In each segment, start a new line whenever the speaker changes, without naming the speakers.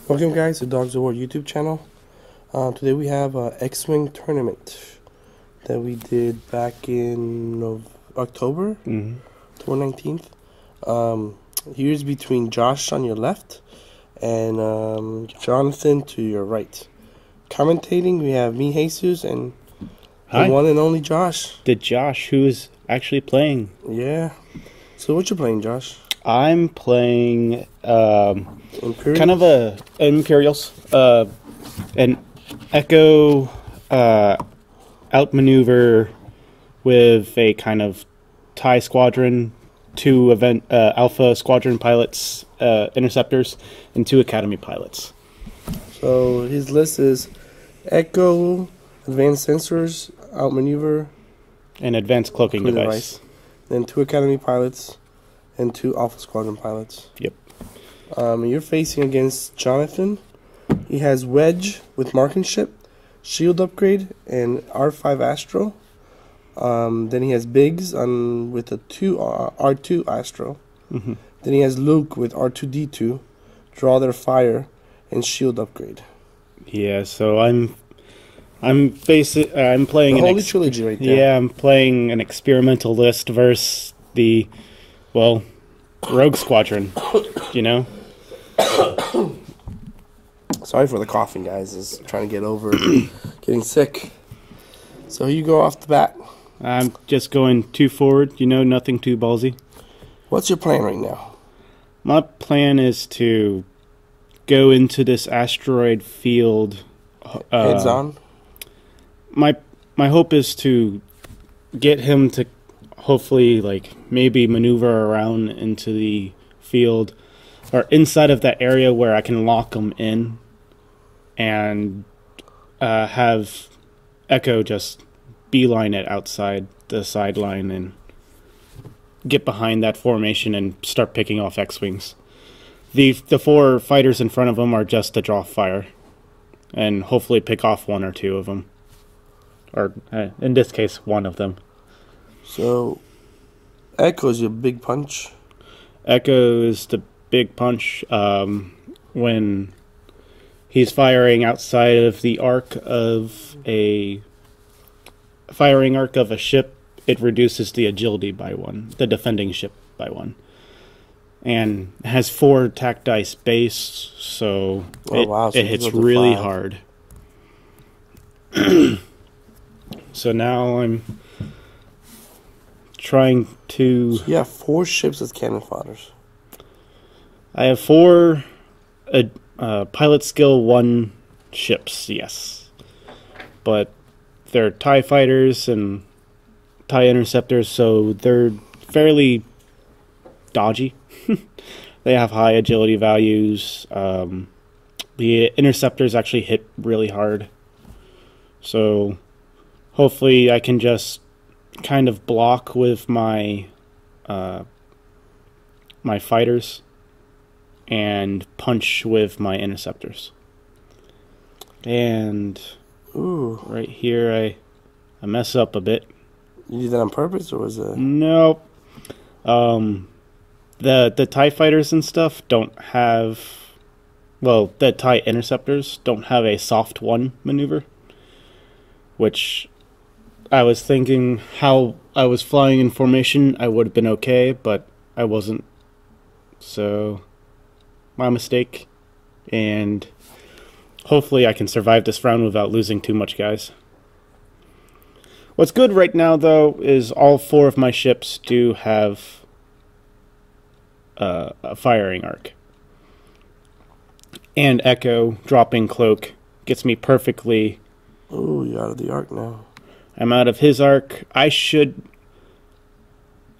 Welcome guys to Dogs of War YouTube channel. Today we have a X-Wing tournament that we did back in October 19th. Here's between Josh on your left and Jonathan to your right. Commentating we have me, Jesus, and the one and only Josh.
The Josh who is actually playing.
Yeah. So what you playing, Josh?
I'm playing
Imperials?
kind of a Imperials, an Echo outmaneuver with a kind of TIE squadron, two Alpha squadron pilots, interceptors, and two Academy pilots.
So his list is Echo, advanced sensors, outmaneuver,
An advanced cloaking device.
Then two Academy pilots and two Alpha Squadron pilots.
Yep.
You're facing against Jonathan. He has Wedge with marksmanship, shield upgrade, and R5 Astro. Then he has Biggs with a R2 Astro. Then he has Luke with R2D2, draw their fire, and shield upgrade.
Yeah, so I'm playing
the Holy Trilogy right there.
Yeah, I'm playing an experimental list versus the Rogue Squadron, you know?
Sorry for the coughing, guys. Is trying to get over getting sick. So you go off the bat.
I'm just going too forward, you know, nothing too ballsy.
What's your plan right now?
My plan is to go into this asteroid field.
Heads on?
My hope is to get him to hopefully, maybe maneuver around into the field or inside of that area where I can lock him in and have Echo just beeline it outside the sideline and get behind that formation and start picking off X-Wings. The four fighters in front of him are just to draw fire and hopefully pick off one or two of them. Or, in this case, one of them.
So, Echo's your big punch?
Echo is the big punch. When he's firing outside of the arc of a ship, it reduces the agility by 1, the defending ship by 1. And has 4 attack dice base, so it hits really hard. So now I'm trying to...
So you have 4 ships as cannon fodders.
I have 4 pilot skill 1 ships, yes. But they're TIE fighters and TIE interceptors, so they're fairly dodgy. They have high agility values. The interceptors actually hit really hard. So hopefully I can just kind of block with my my fighters and punch with my interceptors. And right here I mess up a bit.
You did that on purpose, or was it?
Nope. The TIE fighters and stuff don't have... Well, the TIE interceptors don't have a soft 1 maneuver. Which I was thinking how I was flying in formation, I would have been okay, but I wasn't. So, my mistake. And hopefully I can survive this round without losing too much, guys. What's good right now, though, is all 4 of my ships do have a firing arc. And Echo dropping cloak gets me perfectly...
Oh, you're out of the arc now.
I'm out of his arc. I should...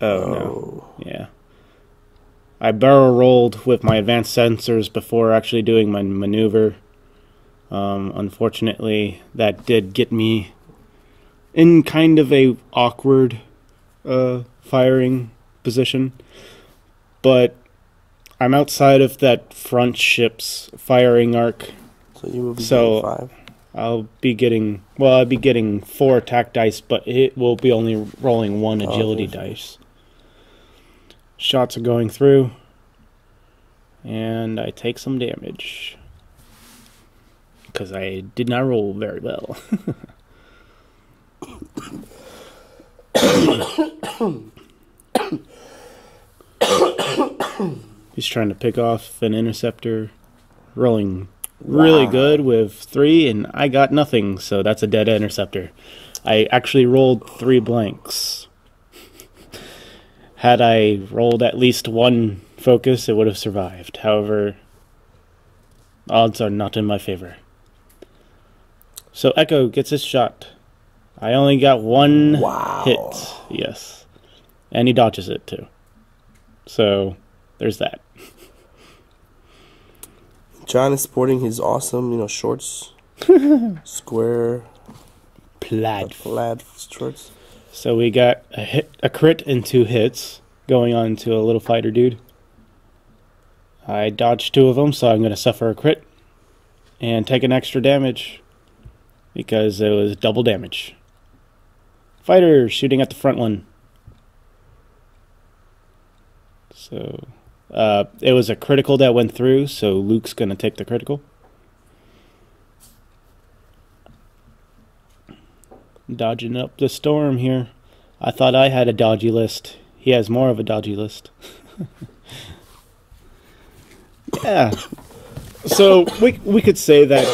Oh, no. Yeah. I barrel rolled with my advanced sensors before actually doing my maneuver. Unfortunately, that did get me in kind of a awkward firing position. But I'm outside of that front ship's firing arc.
So you will be getting 5.
I'll be getting 4 attack dice, but it will be only rolling 1 agility dice. Shots are going through, and I take some damage. because I did not roll very well. He's trying to pick off an interceptor, rolling really good with 3, and I got nothing, so that's a dead interceptor. I actually rolled 3 blanks. Had I rolled at least 1 focus, it would have survived. However, odds are not in my favor. So Echo gets his shot. I only got 1 hit. Yes. And he dodges it too. So there's that.
John is sporting his awesome, shorts. Square
Plaid
shorts.
So we got a crit and 2 hits going on to a little fighter dude. I dodged 2 of them, so I'm going to suffer a crit and take an extra damage because it was double damage. Fighter shooting at the front one. So it was a critical that went through, so Luke's going to take the critical. Dodging up the storm here. I thought I had a dodgy list. He has more of a dodgy list. Yeah. So we could say that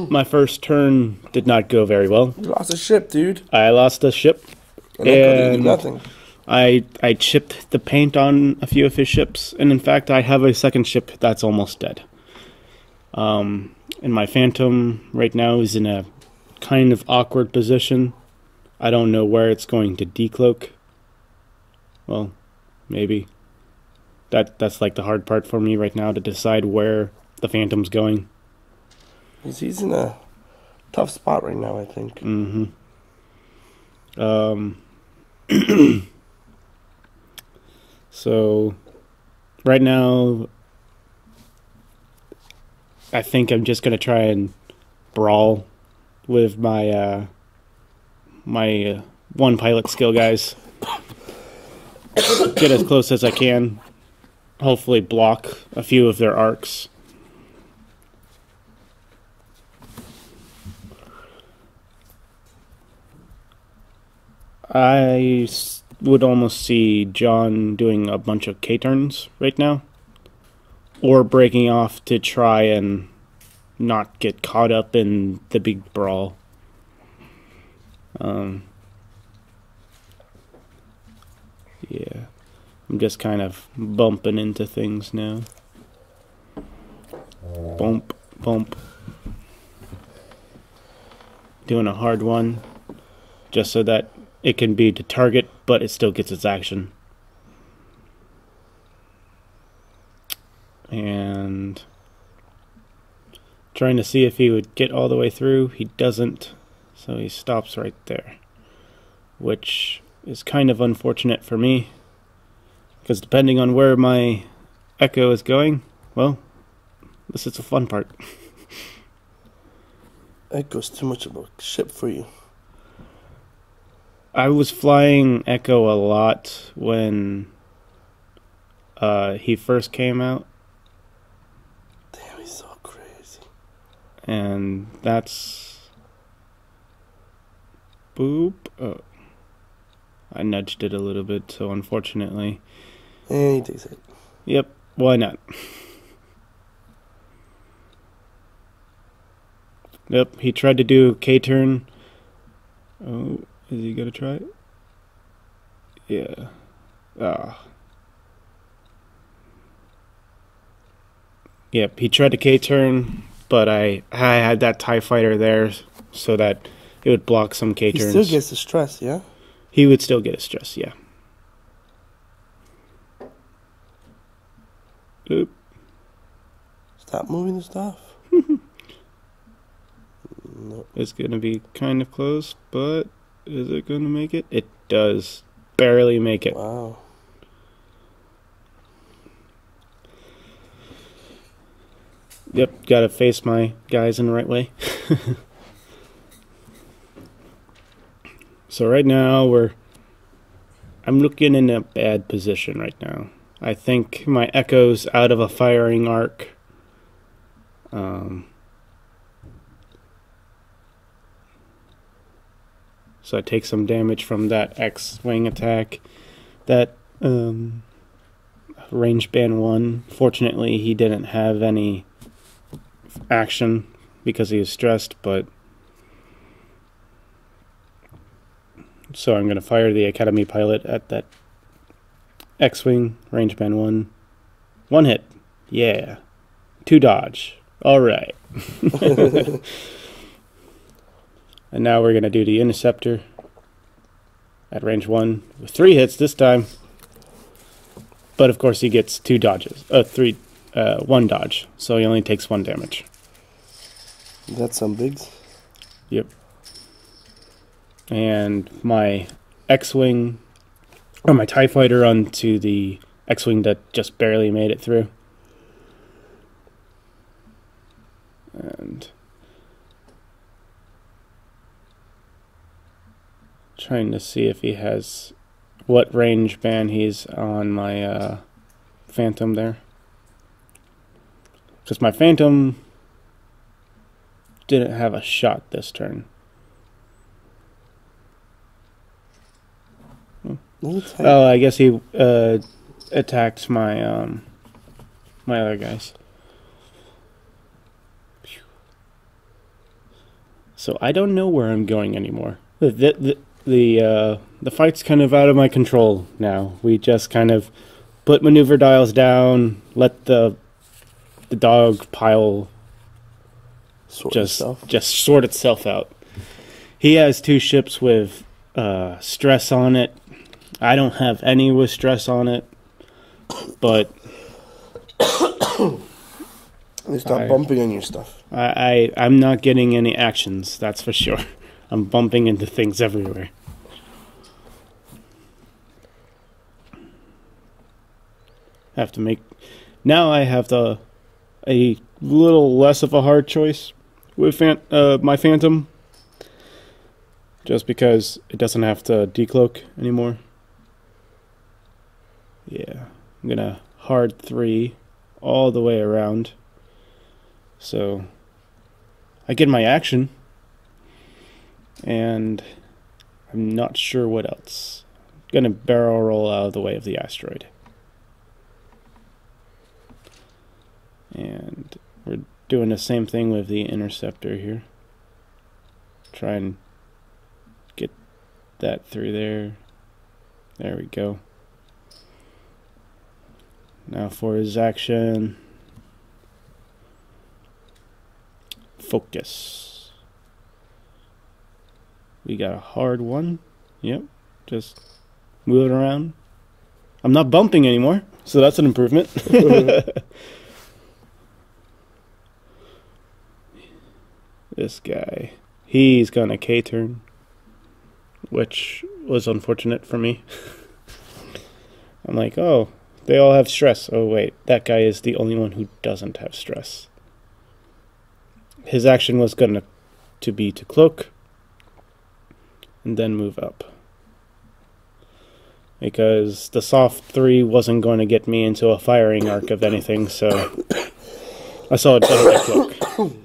my first turn did not go very well.
You lost a ship, dude.
I lost a ship.
And did nothing.
I chipped the paint on a few of his ships, and in fact I have a second ship that's almost dead. And my Phantom right now is in a kind of awkward position. I don't know where it's going to decloak. Well, maybe. That's like the hard part for me right now, to decide where the Phantom's going.
He's in a tough spot right now, I think.
Mm-hmm. So right now I think I'm just gonna try and brawl with my my 1 pilot skill guys. Get as close as I can. Hopefully block a few of their arcs. I would almost see John doing a bunch of K-turns right now. Or breaking off to try and not get caught up in the big brawl. Yeah. I'm just kind of bumping into things now. Bump, bump. Doing a hard one. Just so that it can be to target, but it still gets its action. And trying to see if he would get all the way through. He doesn't, so he stops right there. Which is kind of unfortunate for me, because depending on where my Echo is going, well, this is the fun part.
Echo's too much of a ship for you.
I was flying Echo a lot when he first came out.
Damn, he's so crazy.
And that's... Boop. Oh. I nudged it a little bit, so unfortunately...
And he takes it.
Yep, why not? Yep, he tried to do K-turn. Oh, is he gonna try it? Yeah. Ah. Yep, he tried to K-turn, but I had that TIE fighter there so that it would block some K-turns.
He still gets the stress, yeah?
He would still get a stress, yeah. Oop.
Stop moving the stuff. No.
It's going to be kind of close, but is it going to make it? It does barely make it.
Wow.
Yep, got to face my guys in the right way. So right now I'm looking in a bad position right now. I think my Echo's out of a firing arc. So I take some damage from that X-Wing attack. That range band 1. Fortunately, he didn't have any action because he was stressed, but... So I'm going to fire the Academy pilot at that X-Wing, range band 1. 1 hit. Yeah. 2 dodge. Alright. And now we're going to do the Interceptor at range 1 with 3 hits this time. But of course he gets 2 dodges. 1 dodge. So he only takes 1 damage.
That's some bigs.
Yep. And my X-Wing, or my TIE Fighter onto the X-Wing that just barely made it through. And trying to see if he has what range band he's on my Phantom there. Because my Phantom didn't have a shot this turn. Oh, I guess he attacked my my other guys. So I don't know where I'm going anymore. The fight's kind of out of my control now. We just kind of put maneuver dials down, let the dog pile just sort itself out. He has 2 ships with stress on it. I don't have any with stress on it, but
they stop bumping on your stuff.
I'm not getting any actions, that's for sure. I'm bumping into things everywhere. Have to make... Now I have a little less of a hard choice with my Phantom, just because it doesn't have to decloak anymore. Yeah, I'm gonna hard 3 all the way around. So I get my action, and I'm not sure what else. I'm gonna barrel roll out of the way of the asteroid. And we're doing the same thing with the Interceptor here. Try and get that through there. There we go. Now for his action. Focus. We got a hard 1. Yep. Just move it around. I'm not bumping anymore, so that's an improvement. This guy. He's gonna K-turn, which was unfortunate for me. I'm like, oh, they all have stress. Oh wait, that guy is the only one who doesn't have stress. His action was gonna be to cloak and then move up, because the soft 3 wasn't going to get me into a firing arc of anything, so I saw it better to cloak.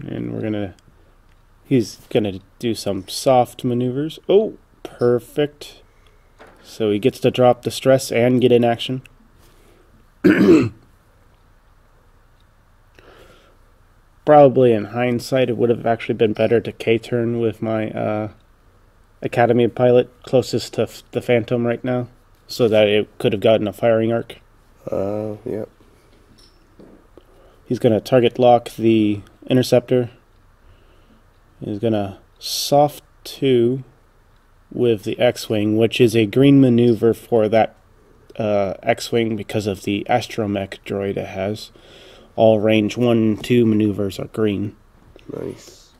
And he's gonna do some soft maneuvers. Oh, perfect. So he gets to drop the stress and get in action. Probably in hindsight, it would have actually been better to K-turn with my Academy pilot closest to the Phantom right now, so that it could have gotten a firing arc.
Yep.
He's gonna target lock the Interceptor. He's gonna soft 2 with the X-Wing, which is a green maneuver for that X-Wing because of the astromech droid it has. All range 1 and 2 maneuvers are green.
Nice.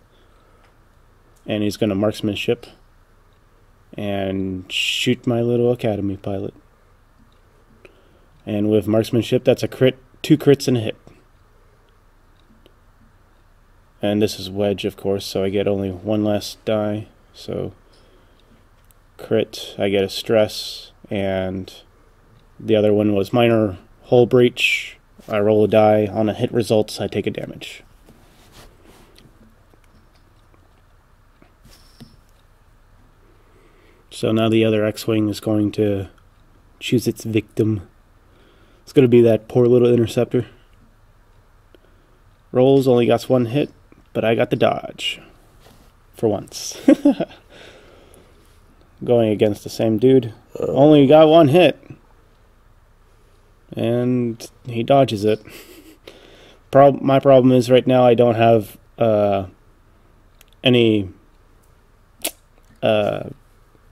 And he's gonna marksmanship and shoot my little Academy pilot. And with marksmanship, that's a crit, 2 crits and a hit. And this is wedge, of course, so I get only 1 less die. So crit, I get a stress, and the other one was minor hull breach. I roll a die. On a hit results, I take a damage. So now the other X-Wing is going to choose its victim. It's going to be that poor little interceptor. Rolls only got one hit, but I got the dodge. For once. Going against the same dude. Only got one hit. And he dodges it. My problem is right now I don't have any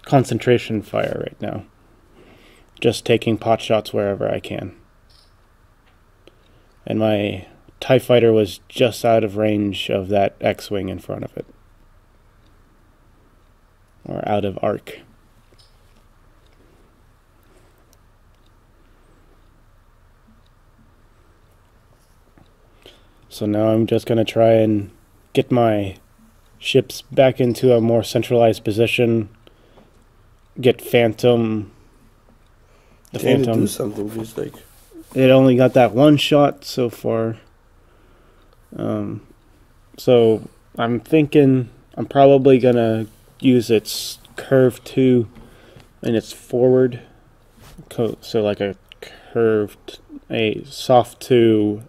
concentration fire right now. Just taking pot shots wherever I can. And my TIE fighter was just out of range of that X-Wing in front of it. Or out of arc. So now I'm just going to try and get my ships back into a more centralized position. Get Phantom. The Phantom.
Do something, just like.
It only got that one shot so far. So I'm thinking I'm probably going to use its curve 2 and its forward. So like a curved, a soft 2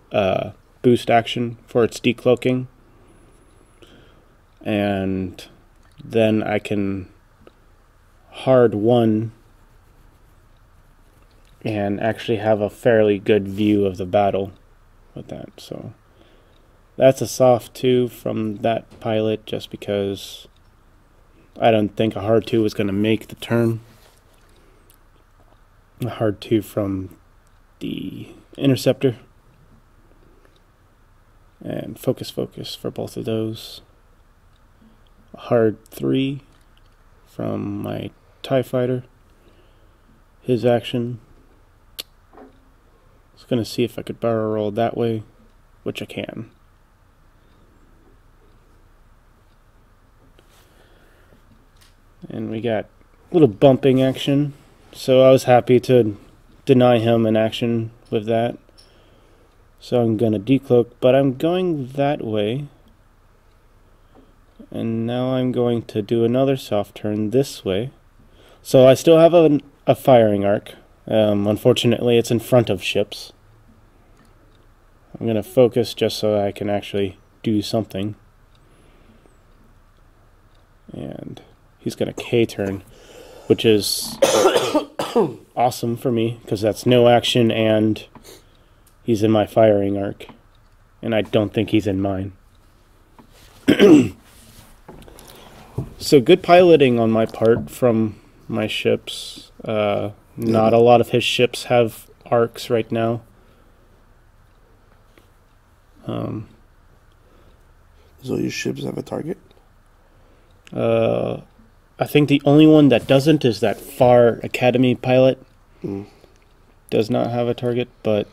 boost action for its decloaking. And then I can hard 1 and actually have a fairly good view of the battle with that. So that's a soft 2 from that pilot, just because I don't think a hard 2 was going to make the turn. A hard 2 from the interceptor. And focus for both of those. A hard 3 from my TIE fighter. His action. I was going to see if I could barrel roll that way, which I can. And we got a little bumping action, so I was happy to deny him an action with that. So I'm going to decloak, but I'm going that way. And now I'm going to do another soft turn this way. So I still have a firing arc. Unfortunately, it's in front of ships. I'm going to focus just so I can actually do something. And he's going to K-turn, which is awesome for me, because that's no action and he's in my firing arc. And I don't think he's in mine. So good piloting on my part from my ships. Not a lot of his ships have arcs right now.
So your ships have a target?
I think the only one that doesn't is that Far Academy pilot. Does not have a target, but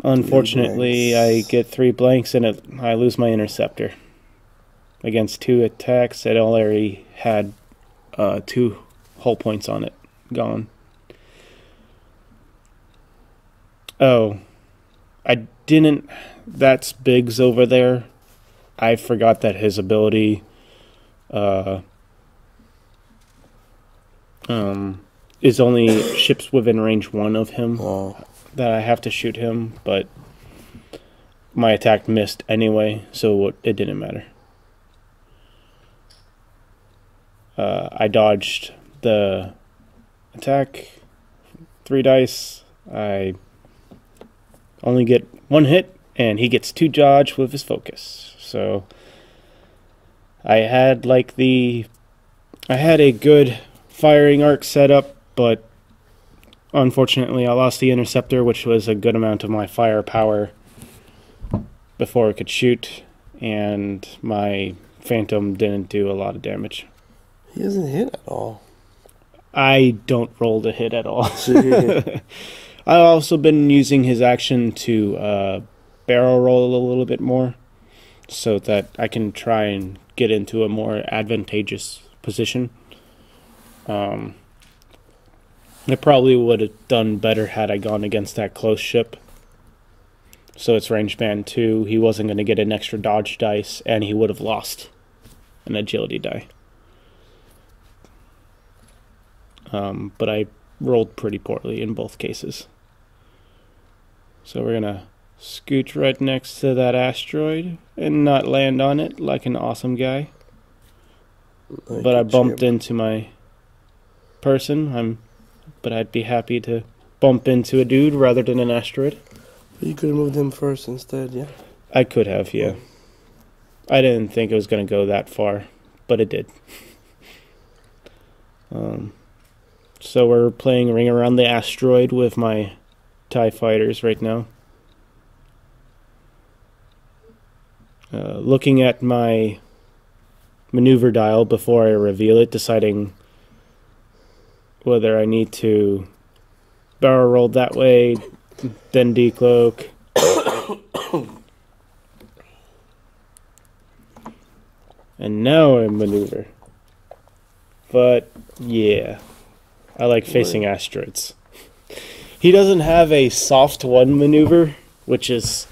unfortunately I get 3 blanks and I lose my interceptor. Against 2 attacks, it already had 2 hull points on it gone. Oh, I didn't. That's Biggs over there. I forgot that his ability is only ships within range 1 of him. That I have to shoot him, but my attack missed anyway, so it didn't matter. I dodged the attack, 3 dice. I only get 1 hit, and he gets 2 dodge with his focus. So I had a good firing arc set up, but unfortunately I lost the interceptor, which was a good amount of my firepower before it could shoot, and my Phantom didn't do a lot of damage.
He doesn't hit at all.
I don't roll the hit at all. I've also been using his action to barrel roll a little bit more, so that I can try and get into a more advantageous position. I probably would have done better had I gone against that close ship. So it's range band 2. He wasn't going to get an extra dodge dice, and he would have lost an agility die. but I rolled pretty poorly in both cases. So we're going to scooch right next to that asteroid and not land on it like an awesome guy. But I bumped into my person. But I'd be happy to bump into a dude rather than an asteroid.
You could have moved him first instead, yeah?
I could have, yeah. I didn't think it was going to go that far, but it did. So we're playing Ring Around the Asteroid with my TIE fighters right now. Looking at my maneuver dial before I reveal it, deciding whether I need to barrel roll that way, then decloak. And now I maneuver. But, yeah. I like facing asteroids. He doesn't have a soft one maneuver, which is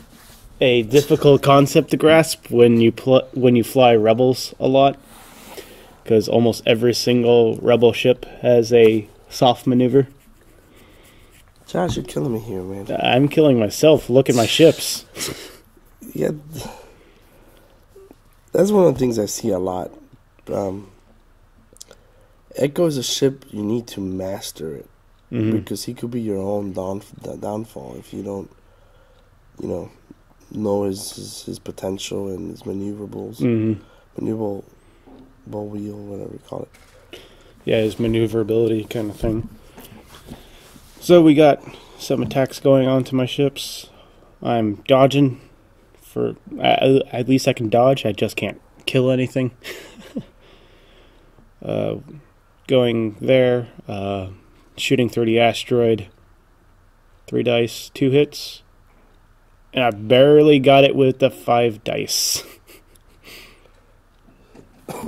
a difficult concept to grasp when you fly Rebels a lot. Because almost every single Rebel ship has a soft maneuver.
Josh, you're killing me here, man.
I'm killing myself. Look at my ships.
Yeah. That's one of the things I see a lot. Echo is a ship you need to master it. Mm-hmm. Because he could be your own downfall if you don't, know his potential and his maneuverable wheel, whatever you call it.
Yeah, his maneuverability kind of thing. So we got some attacks going on to my ships. I'm dodging. At least I can dodge. I just can't kill anything. Going there, shooting through the asteroid. 3 dice, 2 hits. And I barely got it with the 5 dice. 4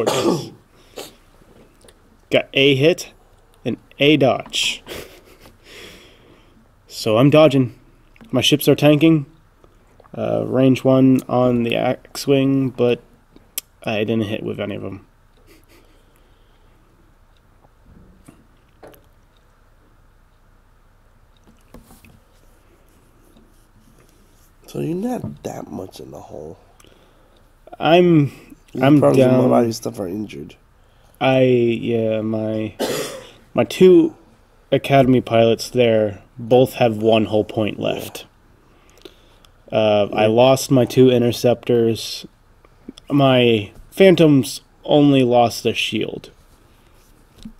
dice. Got a hit and a dodge. So I'm dodging. My ships are tanking. Range 1 on the X-Wing, but I didn't hit with any of them.
So you're not that much in the hole.
I'm down.
A lot of your stuff are injured.
My 2 Academy pilots there both have 1 whole point left. I lost my 2 interceptors. My Phantoms only lost a shield.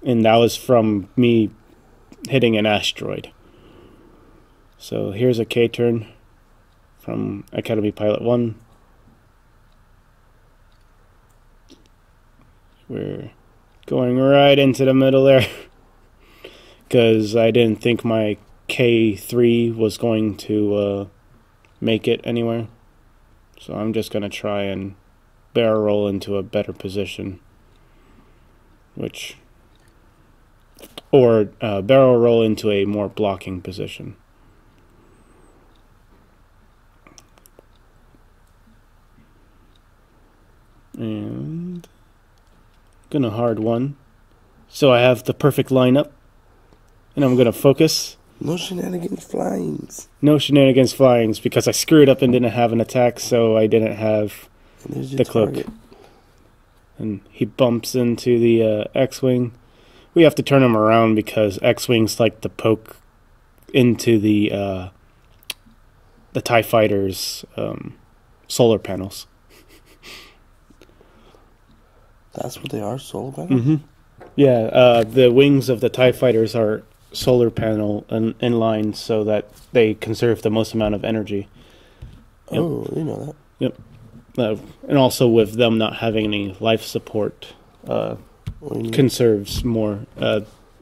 And that was from me hitting an asteroid. So here's a K-turn from Academy Pilot 1. We're going right into the middle there. Because I didn't think my K3 was going to make it anywhere. So I'm just going to try and barrel roll into a better position. Barrel roll into a more blocking position. And gonna hard 1. So I have the perfect lineup. And I'm gonna focus.
No shenanigans flyings.
No shenanigans flyings because I screwed up and didn't have an attack, so I didn't have the cloak. And he bumps into the X-Wing. We have to turn him around because X-Wings like to poke into the TIE Fighter's solar panels.
That's what they are, solar panels?
Mm-hmm. Yeah, the wings of the TIE Fighters are solar panel in line so that they conserve the most amount of energy.
Yep. Oh, you know that.
Yep. And also with them not having any life support, conserves more.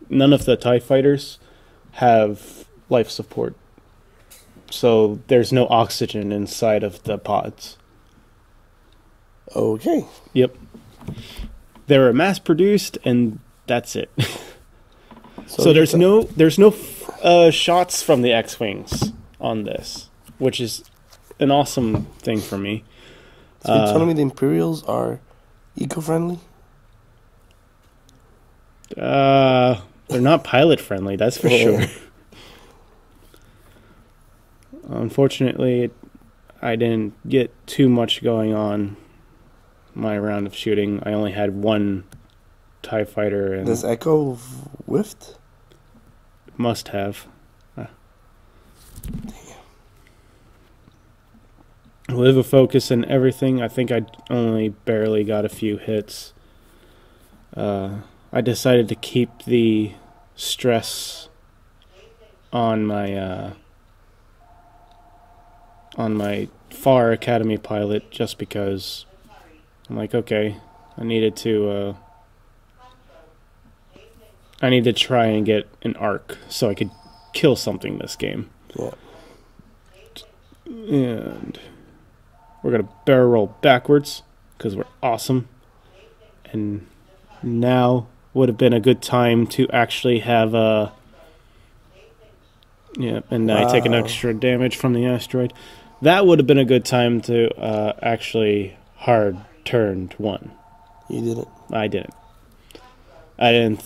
None of the TIE Fighters have life support. So there's no oxygen inside of the pods.
Okay.
Yep. They were mass produced and that's it. So there's no shots from the X-Wings on this, which is an awesome thing for me.
So you're telling me the Imperials are Eco-friendly?
They're not pilot friendly, that's for sure. Unfortunately, I didn't get too much going on my round of shooting. I only had one TIE fighter. And
Does Echo whiffed?
must have. With a focus and everything, I think I only barely got a few hits. I decided to keep the stress on my FAR Academy pilot just because I'm like, okay, I need to try and get an arc so I could kill something this game.
Yeah.
And we're going to barrel roll backwards because we're awesome. And now would have been a good time to actually have a... Yeah, and I take an extra damage from the asteroid. That would have been a good time to actually hard turned one.
You didn't.
I didn't. I didn't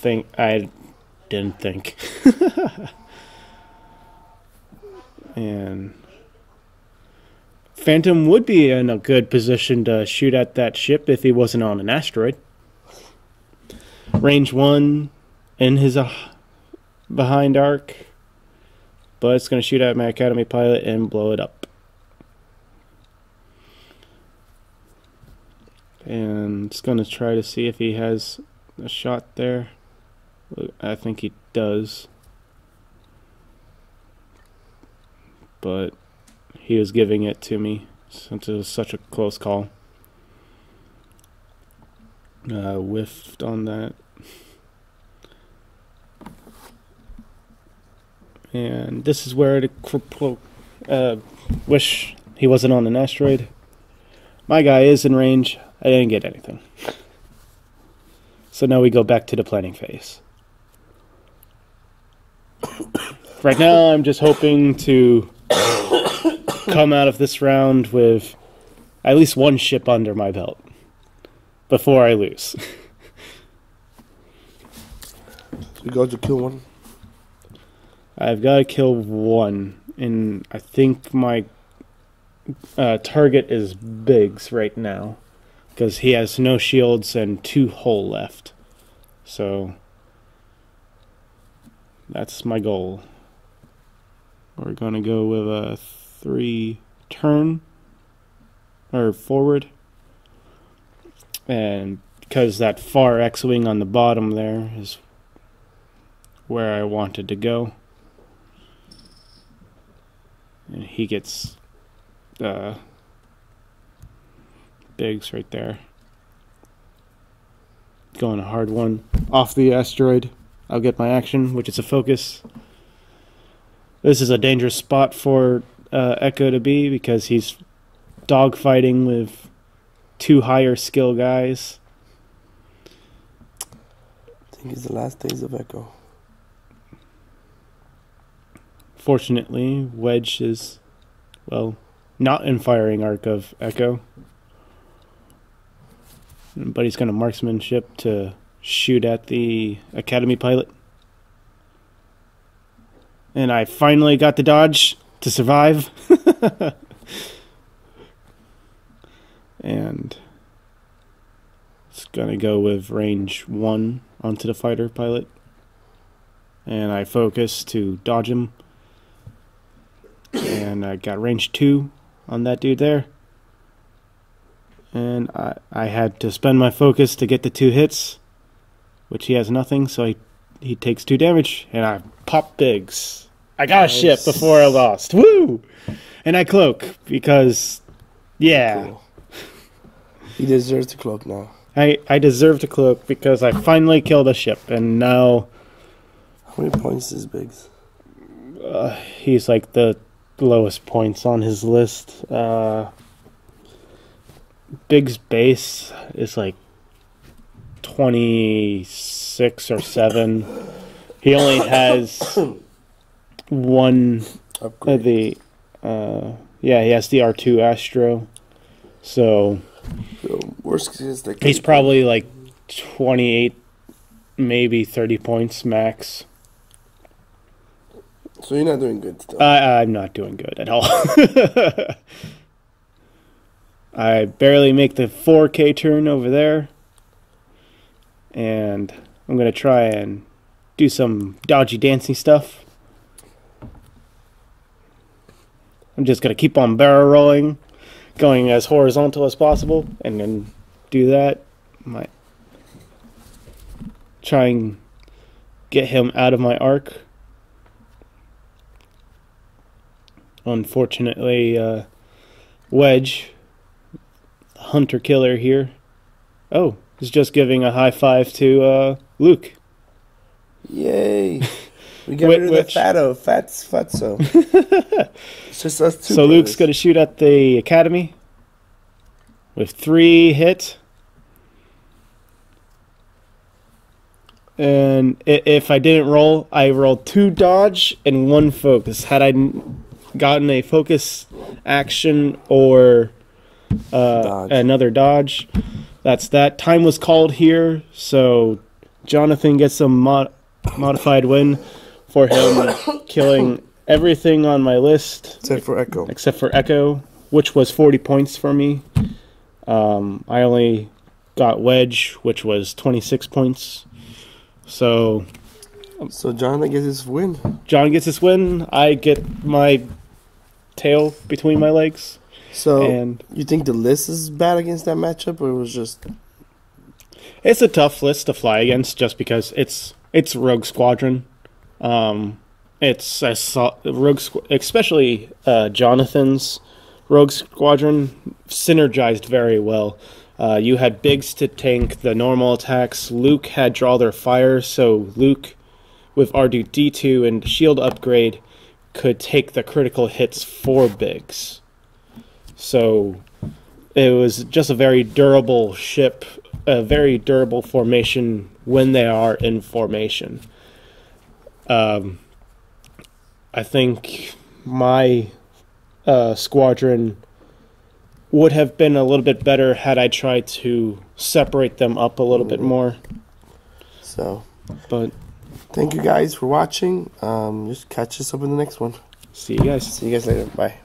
think. And Phantom would be in a good position to shoot at that ship if he wasn't on an asteroid. Range 1 in his behind arc, but it's going to shoot at my Academy pilot and blow it up. And it's going to try to see if he has a shot there. I think he does. But he was giving it to me since it was such a close call. Whiffed on that. And this is where I wish he wasn't on an asteroid. My guy is in range. I didn't get anything. So now we go back to the planning phase. Right now I'm just hoping to come out of this round with at least one ship under my belt before I lose.
You got to kill one?
I've got to kill one, and I think my target is Biggs right now because he has no shields and 2 hull left. So that's my goal. We're going to go with a 3 turn or forward, and because that far X-wing on the bottom there is where I wanted to go, and he gets Biggs right there. Going a hard one off the asteroid. I'll get my action, which is a focus. This is a dangerous spot for Echo to be because he's dogfighting with 2 higher skill guys.
I think it's the last days of Echo.
Fortunately, Wedge is, well, not in firing arc of Echo. But he's going to marksmanship to shoot at the Academy pilot. And I finally got the dodge to survive. And it's going to go with range 1 onto the fighter pilot. And I focus to dodge him. And I got range 2 on that dude there. And I had to spend my focus to get the 2 hits, which he has nothing, so he takes 2 damage, and I pop Biggs. I got a ship before I lost. Woo! And I cloak, because, yeah.
Cool. He deserves to cloak now.
I deserve to cloak because I finally killed a ship, and now...
How many points is Biggs?
He's like the lowest points on his list. Biggs base is like 26 or 7. He only has one
upgrade.
of the he has the R2 Astro. So
So worst case, like
He's probably like 28, maybe 30 points max.
So you're not doing good still.
I'm not doing good at all. I barely make the 4K turn over there. And I'm going to try and do some dodgy dancing stuff. I'm just going to keep on barrel rolling, going as horizontal as possible, and then do that. Might try and get him out of my arc. Unfortunately, Wedge, the hunter killer here. Oh, he's just giving a high five to Luke.
Yay! We got rid of the fatso. It's just us two.
So Luke's going to shoot at the academy with 3 hit. And if I didn't roll, I rolled 2 dodge and 1 focus. Had I gotten a focus action or another dodge, that's that. Time was called here, so Jonathan gets a modified win for him killing everything on my list
except for
Echo, which was 40 points for me. I only got Wedge, which was 26 points. So
Jonathan gets his win.
John gets his win. I get my tail between my legs.
So
and
you think the list is bad against that matchup, or it was just?
It's a tough list to fly against, just because it's Rogue Squadron. Especially Jonathan's Rogue Squadron synergized very well. You had Biggs to tank the normal attacks. Luke had Draw Their Fire, so Luke with R2-D2 and shield upgrade could take the critical hits for Biggs. So it was just a very durable ship, a very durable formation when they are in formation. I think my squadron would have been a little bit better had I tried to separate them up a little bit more.
So,
but
thank you guys for watching. Just catch us up in the next one.
See you guys.
See you guys later. Bye.